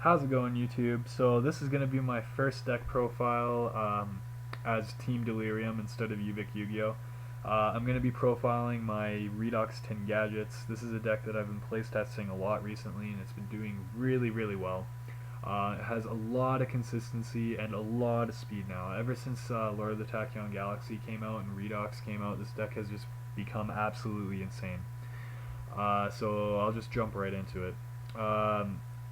How's it going, YouTube? So this is going to be my first deck profile as Team Delirium instead of UvicYugioh. I'm going to be profiling my Redox 10 Gadgets. This is a deck that I've been playtesting a lot recently, and it's been doing really well. It has a lot of consistency and a lot of speed now. Ever since Lord of the Tachyon Galaxy came out and Redox came out, this deck has just become absolutely insane. So I'll just jump right into it.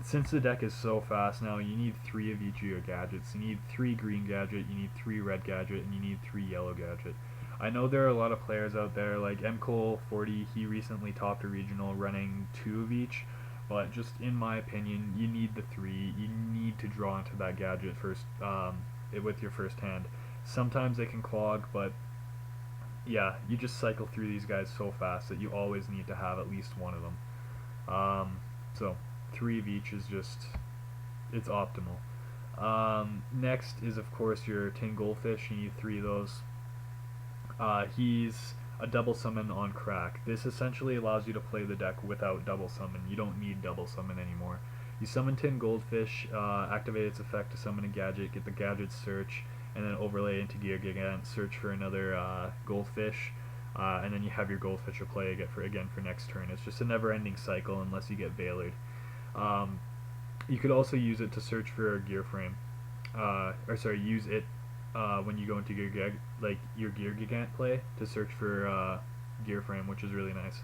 Since the deck is so fast now, you need 3 of each of your gadgets. You need 3 green gadget, you need 3 red gadget, and you need 3 yellow gadget. I know there are a lot of players out there, like MCole40, he recently topped a regional running 2 of each, but just in my opinion, you need the 3. You need to draw into that gadget first with your first hand. Sometimes they can clog, but yeah, you just cycle through these guys so fast that you always need to have at least one of them. So 3 of each is just, it's optimal. Next is of course your tin goldfish. You need 3 of those. He's a double summon on crack. This essentially allows you to play the deck without double summon. You don't need double summon anymore. You summon tin goldfish, activate its effect to summon a gadget, get the gadget search, and then overlay into Gear Gigant, search for another goldfish, and then you have your goldfish to play again for next turn. It's just a never-ending cycle unless you get Veilered. You could also use it to search for a gear frame, use it when you go into your Gear Gigant play to search for gear frame, which is really nice.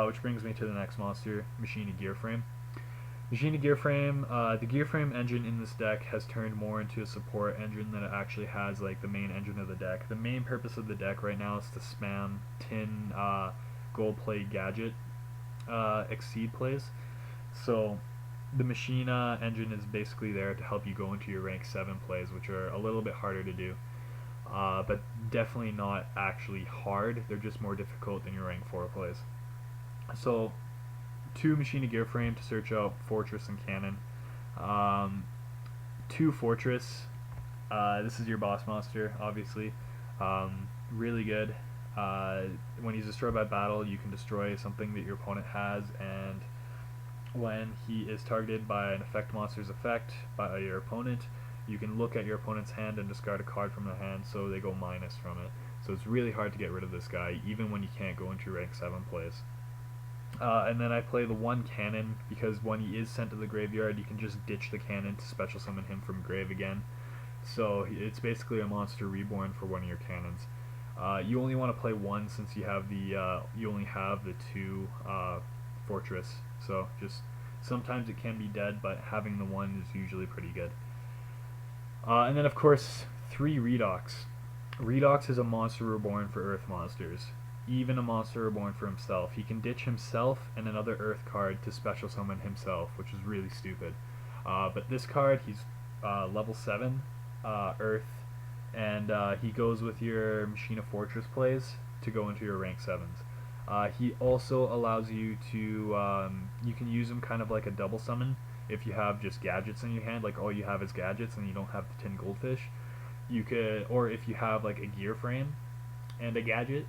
Which brings me to the next monster, Machine Gear Frame. Machine Gear Frame, the Gear Frame engine in this deck has turned more into a support engine than it actually has like the main engine of the deck. The main purpose of the deck right now is to spam tin gold play gadget exceed plays. So the Machine engine is basically there to help you go into your rank 7 plays, which are a little bit harder to do. But definitely not actually hard, they're just more difficult than your rank 4 plays. So 2 Machine Gear Frame to search out Fortress and Cannon. 2 Fortress. This is your boss monster, obviously. Really good. When he's destroyed by battle, you can destroy something that your opponent has, and when he is targeted by an effect monster's effect by your opponent, you can look at your opponent's hand and discard a card from their hand, so they go minus from it. So it's really hard to get rid of this guy, even when you can't go into rank 7 plays. And then I play the 1 cannon, because when he is sent to the graveyard, you can just ditch the cannon to special summon him from grave again. So it's basically a monster reborn for one of your cannons. You only want to play 1 since you have you only have the 2 fortress. So just sometimes it can be dead, but having the 1 is usually pretty good. And then of course 3 Redox. Redox is a monster reborn for Earth monsters. Even a monster reborn for himself. He can ditch himself and another Earth card to special summon himself, which is really stupid. But this card, he's level 7 Earth, and he goes with your Machine of Fortress plays to go into your rank 7s. He also allows you to, you can use him kind of like a double summon if you have just gadgets in your hand, like all you have is gadgets and you don't have the tin goldfish. You could, or if you have like a gear frame and a gadget,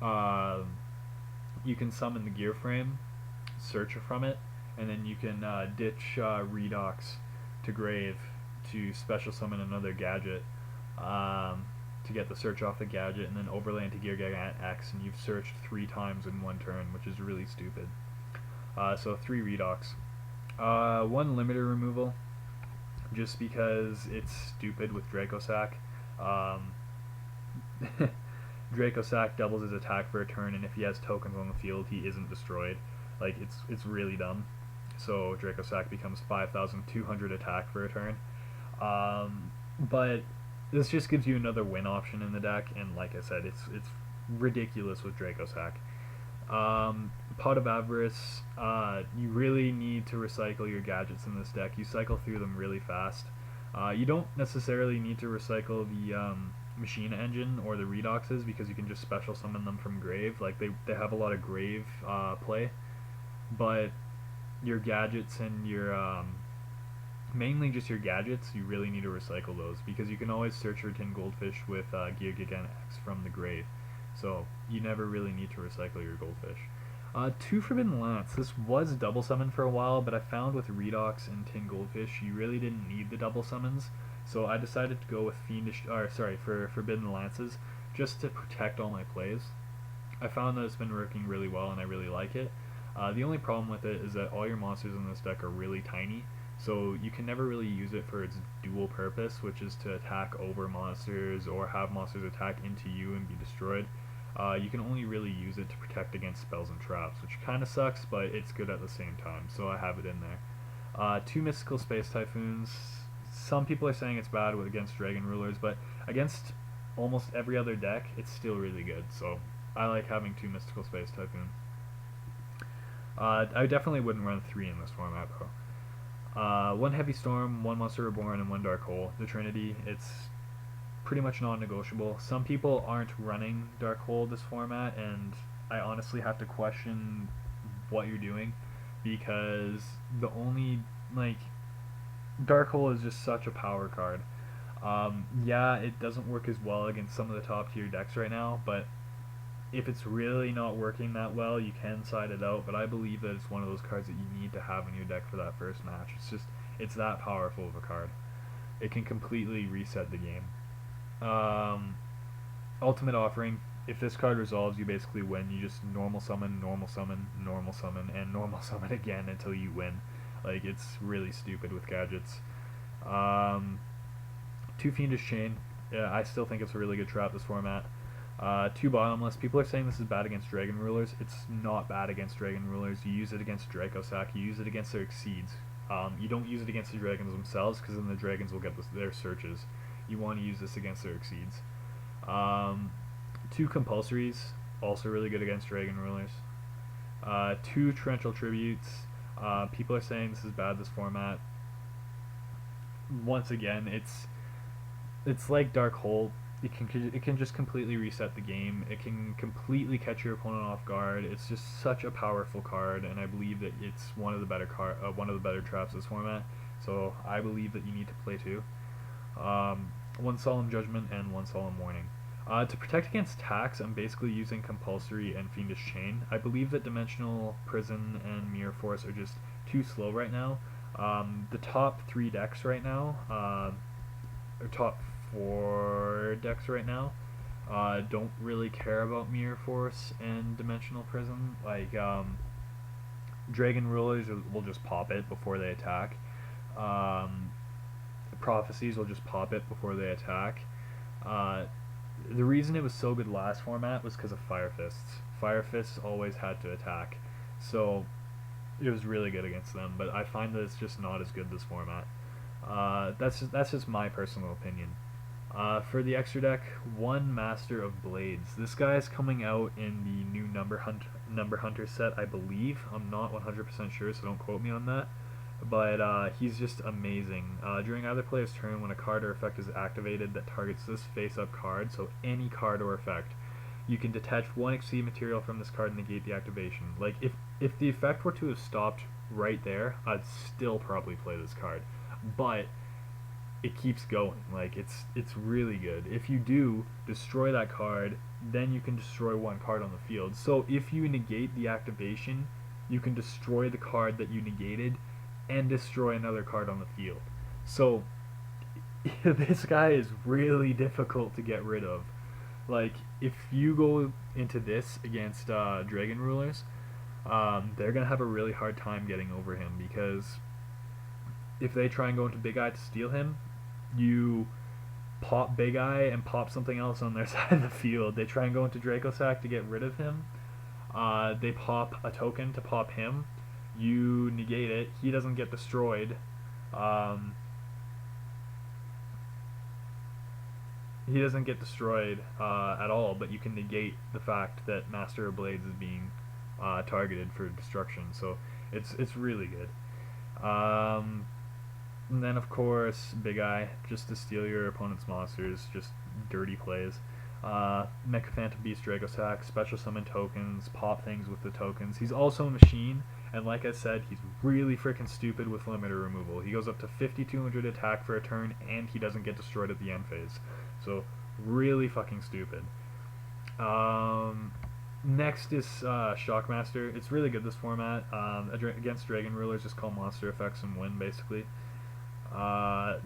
you can summon the gear frame, search from it, and then you can ditch Redox to grave to special summon another gadget to get the search off the gadget, and then overlay into Gear Gigant X, and you've searched 3 times in 1 turn, which is really stupid. So 3 Redox. 1 limiter removal, just because it's stupid with Dracosac. Dracosac doubles his attack for a turn, and if he has tokens on the field, he isn't destroyed. Like, it's really dumb. So Dracosac becomes 5,200 attack for a turn. But this just gives you another win option in the deck, and like I said, it's ridiculous with Dracosac. Pot of Avarice, you really need to recycle your gadgets in this deck. You cycle through them really fast. You don't necessarily need to recycle the Machine engine or the Redoxes, because you can just special summon them from grave. Like they have a lot of grave play, but your gadgets and your mainly just your gadgets, you really need to recycle those, because you can always search for tin goldfish with Gear Gigant X from the grave, so you never really need to recycle your goldfish. Two Forbidden Lance. This was double summon for a while, but I found with Redox and Tin Goldfish, you really didn't need the double summons. So I decided to go with for Forbidden Lances, just to protect all my plays. I found that it's been working really well, and I really like it. The only problem with it is that all your monsters in this deck are really tiny, so you can never really use it for its dual purpose, which is to attack over monsters or have monsters attack into you and be destroyed. You can only really use it to protect against spells and traps, which kind of sucks, but it's good at the same time, so I have it in there. Two Mystical Space Typhoons. Some people are saying it's bad against Dragon Rulers, but against almost every other deck, it's still really good, so I like having two Mystical Space Typhoon. I definitely wouldn't run 3 in this format, though. One Heavy Storm, one Monster Reborn, and one Dark Hole. The Trinity, it's pretty much non-negotiable. Some people aren't running Dark Hole this format, and I honestly have to question what you're doing, because the only, Dark Hole is just such a power card. Yeah, it doesn't work as well against some of the top tier decks right now, but if it's really not working that well, you can side it out, but I believe that it's one of those cards that you need to have in your deck for that first match. It's that powerful of a card. It can completely reset the game. Ultimate Offering, if this card resolves, you basically win. You just normal summon, normal summon, normal summon, and normal summon again until you win. It's really stupid with gadgets. Two Fiendish Chain, yeah, I still think it's a really good trap this format. Two Bottomless. People are saying this is bad against Dragon Rulers. It's not bad against Dragon Rulers. You use it against Dracosac. You use it against their Exceeds. You don't use it against the dragons themselves, because then the dragons will get their searches. You want to use this against their Exceeds. Two Compulsories. Also really good against Dragon Rulers. Two Torrential Tributes. People are saying this is bad, this format. Once again, it's like Dark Hole. It can just completely reset the game. It can completely catch your opponent off guard. It's just such a powerful card, and I believe that it's one of the better traps this format. So I believe that you need to play two. One Solemn Judgment and one Solemn Warning. To protect against tax, I'm basically using Compulsory and Fiendish Chain. I believe that Dimensional Prison and Mirror Force are just too slow right now. The top 3 decks right now, or top 4 decks right now, don't really care about Mirror Force and Dimensional Prison. Dragon Rulers will just pop it before they attack. Prophecies will just pop it before they attack. The reason it was so good last format was because of Fire Fists. Fire Fists always had to attack, so it was really good against them, but I find that it's just not as good this format. That's just my personal opinion. For the extra deck, one Master of Blades. This guy is coming out in the new Number Hunter set, I believe. I'm not 100% sure, so don't quote me on that. But he's just amazing. During either player's turn, when a card or effect is activated that targets this face-up card, so any card or effect, you can detach one Exceed material from this card and negate the activation. If the effect were to have stopped right there, I'd still probably play this card. But it keeps going. It's really good. If you do destroy that card, then you can destroy one card on the field. So if you negate the activation, you can destroy the card that you negated and destroy another card on the field. So this guy is really difficult to get rid of. If you go into this against Dragon Rulers, they're gonna have a really hard time getting over him, because if they try and go into Big Eye to steal him, you pop Big Eye and pop something else on their side of the field. They try and go into Dracosac to get rid of him. They pop a token to pop him. You negate it. He doesn't get destroyed. He doesn't get destroyed at all, but you can negate the fact that Master of Blades is being targeted for destruction. So it's really good. And then, of course, Big Eye, just to steal your opponent's monsters, just dirty plays. Mecha Phantom Beast Dracosac, special summon tokens, pop things with the tokens. He's also a machine, and like I said, he's really freaking stupid with limiter removal. He goes up to 5200 attack for a turn, and he doesn't get destroyed at the end phase. So, really fucking stupid. Next is Shockmaster. It's really good this format. Against Dragon Rulers, just call monster effects and win basically.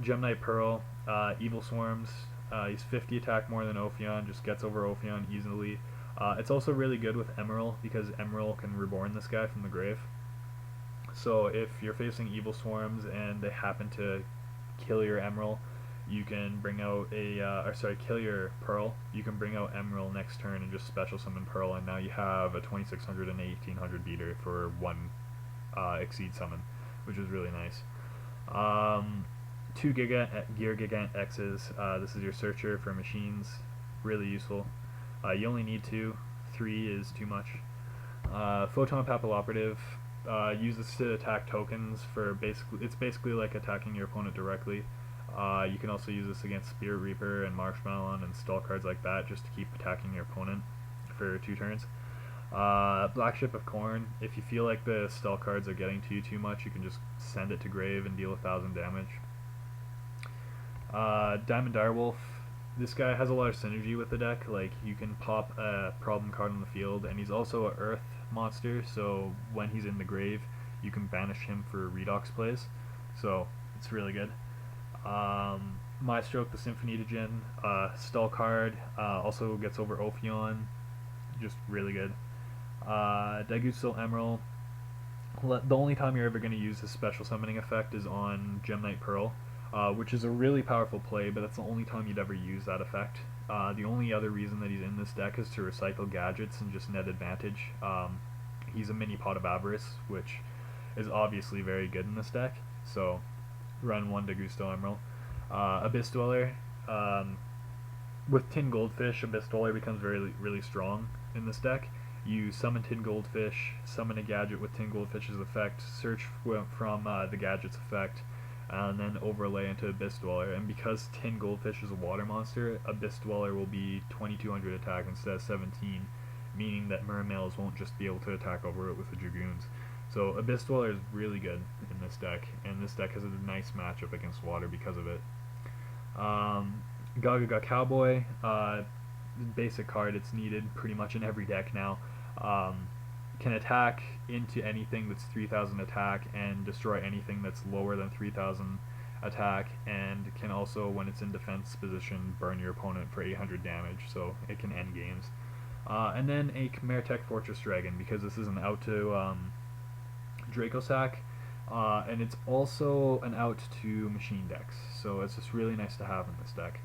Gem Knight Pearl, Evil Swarms. He's 50 attack more than Ophion, just gets over Ophion easily. It's also really good with Emerald because Emerald can reborn this guy from the grave. So if you're facing Evil Swarms and they happen to kill your Emerald, you can bring out kill your Pearl. You can bring out Emerald next turn and just special summon Pearl, and now you have a 2600 and 1800 beater for one Exceed summon, which is really nice. 2 Gear Gigant X's. This is your searcher for machines. Really useful. You only need 2. 3 is too much. Photon Papilloperative. Use this to attack tokens for it's basically like attacking your opponent directly. You can also use this against Spirit Reaper and Marshmallow and stall cards like that just to keep attacking your opponent for 2 turns. Black Ship of Corn. If you feel like the stall cards are getting to you too much, you can just send it to grave and deal 1000 damage. Diamond Direwolf. This guy has a lot of synergy with the deck. Like, you can pop a problem card on the field, and he's also an Earth monster, so when he's in the grave, you can banish him for Redox plays. So it's really good. Maestroke the Symphony Djinn, stall card, also gets over Ophion, just really good. Daigusto Emerald. The only time you're ever going to use this special summoning effect is on Gem Knight Pearl, which is a really powerful play, but that's the only time you'd ever use that effect. The only other reason that he's in this deck is to recycle gadgets and just net advantage. He's a mini Pot of Avarice, which is obviously very good in this deck, so run 1 Daigusto Emerald. Abyss Dweller. With Tin Goldfish, Abyss Dweller becomes really strong in this deck. You summon Tin Goldfish, summon a gadget with Tin Goldfish's effect, search from the gadget's effect, and then overlay into Abyss Dweller. And because Tin Goldfish is a water monster, Abyss Dweller will be 2200 attack instead of 17, meaning that Mermails won't just be able to attack over it with the Dragoons. So Abyss Dweller is really good in this deck, and this deck has a nice matchup against water because of it. Gaga Cowboy, basic card. It's needed pretty much in every deck now. Can attack into anything that's 3000 attack and destroy anything that's lower than 3000 attack, and can also, when it's in defense position, burn your opponent for 800 damage, so it can end games. And then a Chimera Fortress Dragon, because this is an out to Dracosac, and it's also an out to machine decks, so it's just really nice to have in this deck.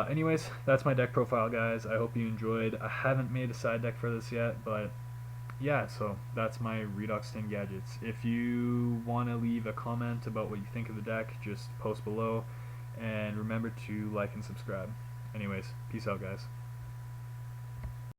Anyways, that's my deck profile, guys. I hope you enjoyed. I haven't made a side deck for this yet, but yeah, so that's my Redox 10 gadgets. If you want to leave a comment about what you think of the deck, just post below, and remember to like and subscribe. Anyways, peace out, guys.